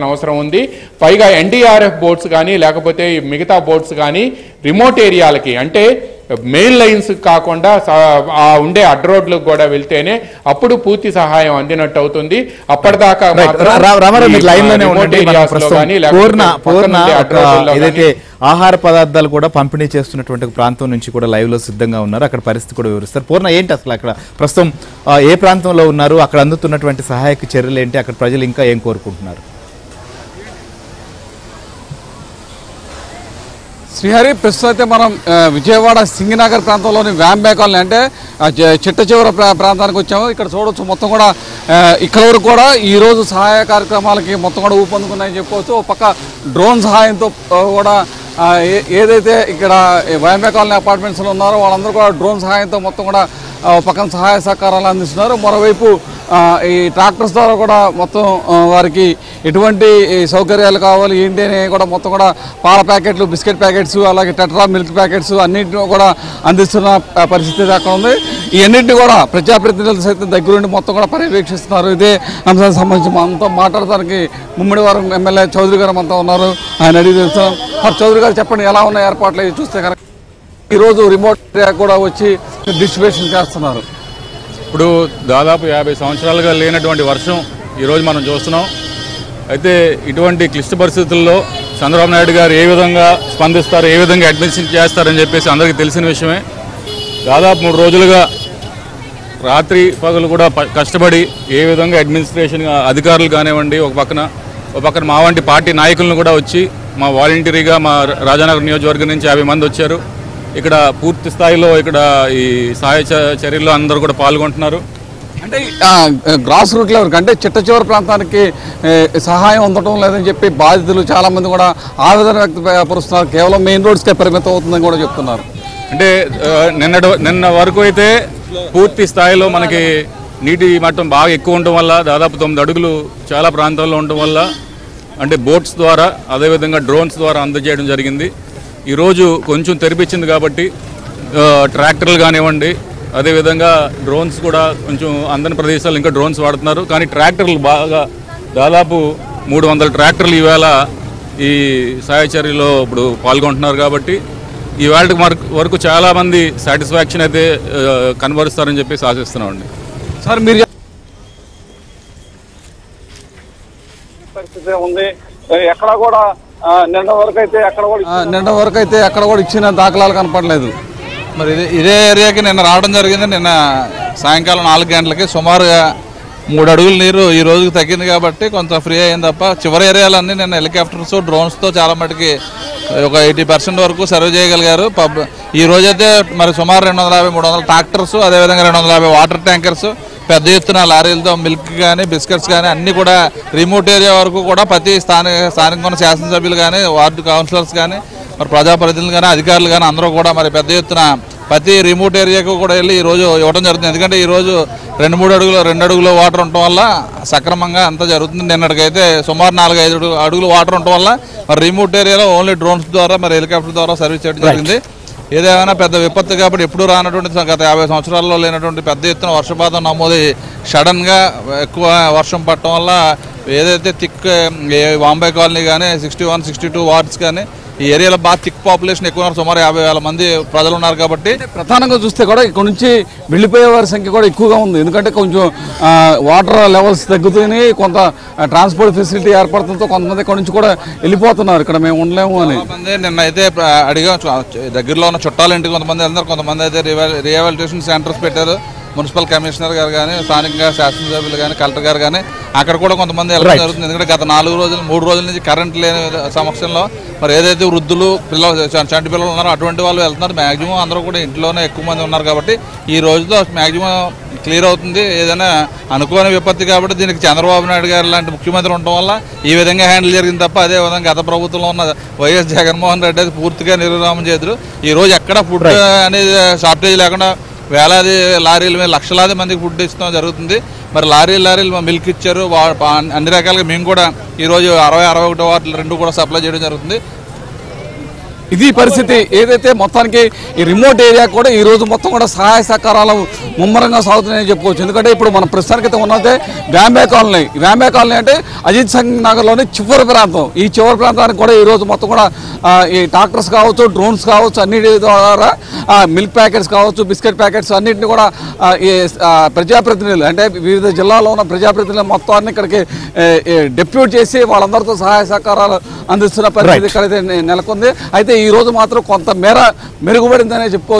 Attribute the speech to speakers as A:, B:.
A: అవసరం ఉంది. పైగా ఎన్డీఆర్ఎఫ్ బోట్స్ కానీ లేకపోతే మిగతా బోట్స్ కానీ రిమోట్ ఏరియాలకి అంటే మెయిన్ లైన్స్ కాకుండా ఉండే అడ్ రోడ్లకు కూడా వెళ్తేనే అప్పుడు పూర్తి సహాయం అందినట్టు అవుతుంది. అప్పటిదాకా
B: ఏదైతే ఆహార పదార్థాలు కూడా పంపిణీ చేస్తున్నటువంటి ప్రాంతం నుంచి కూడా లైవ్ లో సిద్ధంగా ఉన్నారు. అక్కడ పరిస్థితి కూడా వివరిస్తారు. పూర్ణ ఏంటి అసలు అక్కడ ప్రస్తుతం ఏ ప్రాంతంలో ఉన్నారు, అక్కడ అందుతున్నటువంటి సహాయక చర్యలు ఏంటి, అక్కడ ప్రజలు ఇంకా ఏం కోరుకుంటున్నారు?
C: శ్రీహరి, ప్రస్తుతం అయితే మనం విజయవాడ సింగనగర్ ప్రాంతంలోని వ్యాంబే కాలనీ అంటే చిట్ట చివరి ప్రాంతానికి వచ్చాము. ఇక్కడ చూడవచ్చు మొత్తం కూడా ఇక్కడ వరకు కూడా ఈరోజు సహాయ కార్యక్రమాలకి మొత్తం కూడా ఊపందుకున్నాయని చెప్పుకోవచ్చు. ఒక పక్క డ్రోన్ సహాయంతో కూడా ఏదైతే ఇక్కడ వ్యాంబే కాలనీ అపార్ట్మెంట్స్లో ఉన్నారో వాళ్ళందరూ కూడా డ్రోన్ సహాయంతో మొత్తం కూడా పక్కన సహాయ సహకారాలు అందిస్తున్నారు. మరోవైపు ఈ ట్రాక్టర్స్ ద్వారా కూడా మొత్తం వారికి ఎటువంటి సౌకర్యాలు కావాలి ఏంటి అని కూడా మొత్తం కూడా పాల ప్యాకెట్లు, బిస్కెట్ ప్యాకెట్స్, అలాగే టెట్రా మిల్క్ ప్యాకెట్స్ అన్నింటినీ కూడా అందిస్తున్న పరిస్థితి అక్కడ ఉంది. ఈ అన్నింటినీ కూడా ప్రజాప్రతినిధులు సైతం దగ్గరుండి మొత్తం కూడా పర్యవేక్షిస్తున్నారు. ఇదే అంశానికి సంబంధించి మనతో మాట్లాడడానికి ముమ్మిడివరం ఎమ్మెల్యే చౌదరి గారు మనతో ఉన్నారు. ఆయన అడిగి తెలుస్తాం. చౌదరి గారు చెప్పండి, ఎలా ఉన్నాయి ఏర్పాట్లు చూస్తే కనుక? ఈరోజు రిమోట్ ఏరియా కూడా వచ్చి డిస్ట్రిబ్యూషన్ చేస్తున్నారు.
D: ఇప్పుడు దాదాపు 50 సంవత్సరాలుగా లేనటువంటి వర్షం ఈరోజు మనం చూస్తున్నాం. అయితే ఇటువంటి క్లిష్ట పరిస్థితుల్లో చంద్రబాబు నాయుడు గారు ఏ విధంగా స్పందిస్తారు, ఏ విధంగా అడ్మినిస్ట్రేషన్ చేస్తారని చెప్పేసి అందరికీ తెలిసిన విషయమే. దాదాపు 3 రోజులుగా రాత్రి పగలు కూడా కష్టపడి ఏ విధంగా అడ్మినిస్ట్రేషన్ అధికారులు కానివ్వండి, ఒక పక్కన మా వంటి పార్టీ నాయకులను కూడా వచ్చి మా వాలంటీరీగా మా రాజానగర్ నియోజకవర్గం నుంచి 50 మంది వచ్చారు. ఇక్కడ పూర్తి స్థాయిలో ఇక్కడ ఈ సహాయ చర్యల్లో అందరూ కూడా పాల్గొంటున్నారు.
C: అంటే గ్రాస్ రూట్ లెవెల్కి అంటే చిట్ట చివరి ప్రాంతానికి సహాయం అందడం లేదని చెప్పి బాధితులు చాలామంది కూడా ఆవేదన వ్యక్తపరుస్తున్నారు. కేవలం మెయిన్ రోడ్స్కే పరిమితం అవుతుందని కూడా చెప్తున్నారు.
D: అంటే నిన్న వరకు అయితే పూర్తి స్థాయిలో మనకి నీటి మట్టం బాగా ఎక్కువ ఉండటం వల్ల దాదాపు 9 అడుగులు చాలా ప్రాంతాల్లో ఉండటం వల్ల అంటే బోట్స్ ద్వారా అదేవిధంగా డ్రోన్స్ ద్వారా అందజేయడం జరిగింది. ఈరోజు కొంచెం తెరిపించింది కాబట్టి ట్రాక్టర్లు కానివ్వండి, అదేవిధంగా డ్రోన్స్ కూడా కొంచెం అందని ప్రదేశాలు ఇంకా డ్రోన్స్ వాడుతున్నారు. కానీ ట్రాక్టర్లు బాగా దాదాపు 300 ట్రాక్టర్లు ఈవేళ ఈ సహాయ చర్యలో ఇప్పుడు పాల్గొంటున్నారు. కాబట్టి ఈవేళ వరకు చాలామంది సాటిస్ఫాక్షన్ అయితే కనబరుస్తారని చెప్పేసి ఆశిస్తున్నామండి.
C: సార్, మీరు పరిస్థితి ఉంది ఎక్కడ కూడా నిన్న వరకు అయితే ఎక్కడ కూడా ఇచ్చిన దాఖలాలు కనపడలేదు.
E: మరి ఇదే ఏరియాకి నిన్న రావడం జరిగింది. నిన్న సాయంకాలం 4 గంటలకి సుమారుగా 3 అడుగుల నీరు ఈ రోజుకి తగ్గింది కాబట్టి కొంత ఫ్రీ అయింది తప్ప చివరి ఏరియాలన్నీ నిన్న హెలికాప్టర్స్, డ్రోన్స్తో చాలా మటుకి ఒక 80% వరకు సర్వ్ చేయగలిగారు. ఈ రోజైతే మరి సుమారు 250-300 ట్రాక్టర్స్, అదేవిధంగా 250 వాటర్ ట్యాంకర్స్, పెద్ద ఎత్తున లారీలతో మిల్క్ కానీ బిస్కెట్స్ కానీ అన్నీ కూడా రిమోట్ ఏరియా వరకు కూడా ప్రతి స్థానిక ఉన్న శాసనసభ్యులు కానీ, వార్డు కౌన్సిలర్స్ కానీ, మరి ప్రజాప్రతినిధులు కానీ, అధికారులు కానీ అందరూ కూడా మరి పెద్ద ఎత్తున ప్రతి రిమోట్ ఏరియాకు కూడా వెళ్ళి ఈరోజు ఇవ్వడం జరుగుతుంది. ఎందుకంటే ఈరోజు 2 అడుగుల వాటర్ ఉండటం వల్ల సక్రమంగా అంతా జరుగుతుంది. నిన్నటికైతే సుమారు 4-5 అడుగులు వాటర్ ఉండటం వల్ల మరి రిమోట్ ఏరియాలో ఓన్లీ డ్రోన్స్ ద్వారా మరి హెలికాప్టర్ ద్వారా సర్వీస్ చేయడం జరిగింది. ఏదేమైనా పెద్ద విపత్తు కాబట్టి ఎప్పుడూ రానటువంటి గత 50 సంవత్సరాల్లో లేనటువంటి పెద్ద ఎత్తున వర్షపాతం నమోదు సడన్గా ఎక్కువ వర్షం పడటం వల్ల ఏదైతే వాంబే కాలనీ కానీ 61, 62 వార్డ్స్ కానీ ఈ ఏరియాలో బాగా థిక్ పాపులేషన్ ఎక్కువ ఉన్నారు. సుమారు 50,000 మంది ప్రజలు ఉన్నారు. కాబట్టి
C: ప్రధానంగా చూస్తే కూడా ఇక్కడ నుంచి వెళ్ళిపోయే వారి సంఖ్య కూడా ఎక్కువగా ఉంది. ఎందుకంటే కొంచెం వాటర్ లెవెల్స్ తగ్గుతున్నాయి, కొంత ట్రాన్స్పోర్ట్ ఫెసిలిటీ ఏర్పడుతుందో కొంతమంది ఇక్కడ నుంచి కూడా వెళ్ళిపోతున్నారు. ఇక్కడ మేము ఉండలేము అని
E: నిన్న అయితే అడిగా దగ్గరలో ఉన్న చుట్టాల ఇంటికి కొంతమంది వెళ్తున్నారు. కొంతమంది అయితే రిహాబిలిటేషన్ సెంటర్స్ పెట్టారు. మున్సిపల్ కమిషనర్ గారు కానీ, స్థానికంగా శాసనసభ్యులు కానీ, కలెక్టర్ గారు కానీ అక్కడ కూడా కొంతమంది వెళ్ళడం జరుగుతుంది. ఎందుకంటే గత 3 రోజుల నుంచి కరెంట్ లేని సమస్యల్లో మరి ఏదైతే వృద్ధులు, చంటి పిల్లలు ఉన్నారో అటువంటి వాళ్ళు వెళ్తున్నారు. మ్యాక్సిమం అందరూ కూడా ఇంట్లోనే ఎక్కువ మంది ఉన్నారు. కాబట్టి ఈ రోజుతో మ్యాక్సిమం క్లియర్ అవుతుంది. ఏదైనా అనుకోని విపత్తి కాబట్టి దీనికి చంద్రబాబు నాయుడు గారు లాంటి ముఖ్యమంత్రి ఉండటం వల్ల ఈ విధంగా హ్యాండిల్ జరిగింది తప్ప అదేవిధంగా గత ప్రభుత్వంలో ఉన్న వైఎస్ జగన్మోహన్ రెడ్డి అయితే పూర్తిగా నిర్విరామం చేద్దరు. ఈరోజు ఎక్కడ ఫుడ్ అనేది షార్టేజ్ లేకుండా వేలాది లారీల మీద లక్షలాది మందికి ఫుడ్ ఇస్తాం జరుగుతుంది. మరి లారీలు మిల్క్ ఇచ్చారు. అన్ని రకాలుగా మేము కూడా ఈరోజు 60-61 వార్డులు 2 కూడా సప్లై చేయడం జరుగుతుంది.
C: ఇది పరిస్థితి. ఏదైతే మొత్తానికి ఈ రిమోట్ ఏరియా కూడా ఈ రోజు మొత్తం కూడా సహాయ సహకారాలు ముమ్మరంగా సాగుతున్నాయని చెప్పుకోవచ్చు. ఎందుకంటే ఇప్పుడు మనం ప్రస్తుతానికైతే ఉన్నదే వ్యాంబే కాలనీ. వ్యాంబే కాలనీ అంటే అజిత్ సంఘ్ నగర్లోని చివరి ప్రాంతం. ఈ చివరి ప్రాంతానికి కూడా ఈ రోజు మొత్తం కూడా ఈ ట్రాక్టర్స్ కావచ్చు, డ్రోన్స్ కావచ్చు, అన్నిటి ద్వారా మిల్క్ ప్యాకెట్స్ కావచ్చు, బిస్కెట్ ప్యాకెట్స్ అన్నింటినీ కూడా ఈ ప్రజాప్రతినిధులు అంటే వివిధ జిల్లాలో ఉన్న ప్రజాప్రతినిధులు మొత్తాన్ని ఇక్కడికి డెప్యూట్ చేసి వాళ్ళందరితో సహాయ సహకారాలు అందిస్తున్న పరిస్థితి ఇక్కడైతే నెలకొంది. అయితే ఈ రోజు మాత్రం కొంత మేర మెరుగుపడిందనే చెప్పుకోవచ్చు.